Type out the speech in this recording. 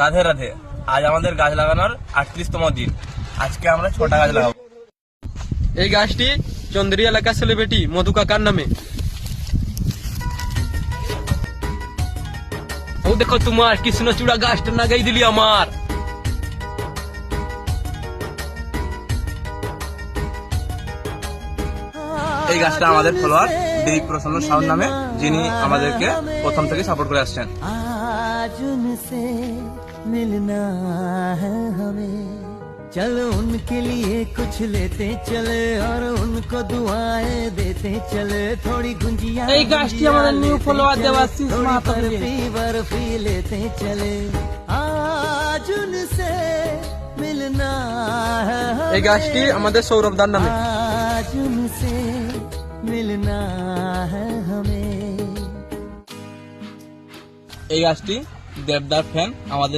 রাধে রাধে। আজ আমাদের গাছ লাগানোর 38তম দিন। আজকে আমরা 6টা গাছ লাগাবো। এই গাছটি চন্দ্রী এলাকার সেলিব্রিটি মধু কাকার নামে। ও দেখো তোমার কৃষ্ণচূড়া গাছটা লাগাই দিলি আমার। এই গাছটা আমাদের ফলোয়ার দিলীপ প্রসন্ন সাউন্ড নামে, যিনি আমাদেরকে প্রথম থেকে সাপোর্ট করে আসছেন। आज उनसे मिलना है हमें, चलो उनके लिए कुछ लेते चले और उनको दुआएं देते चले। थोड़ी गुंजिया এই গাছটি আমাদের নিউ ফলোয়ার দেবাশিস মাহাতো बर्फी बर्फी लेते चले। आज उनसे मिलना है এই গাছটি আমাদের সৌরভ দার নামে। आज उनसे मिलना है हमें। এই গাছটি দেবদার ফ্যান আমাদের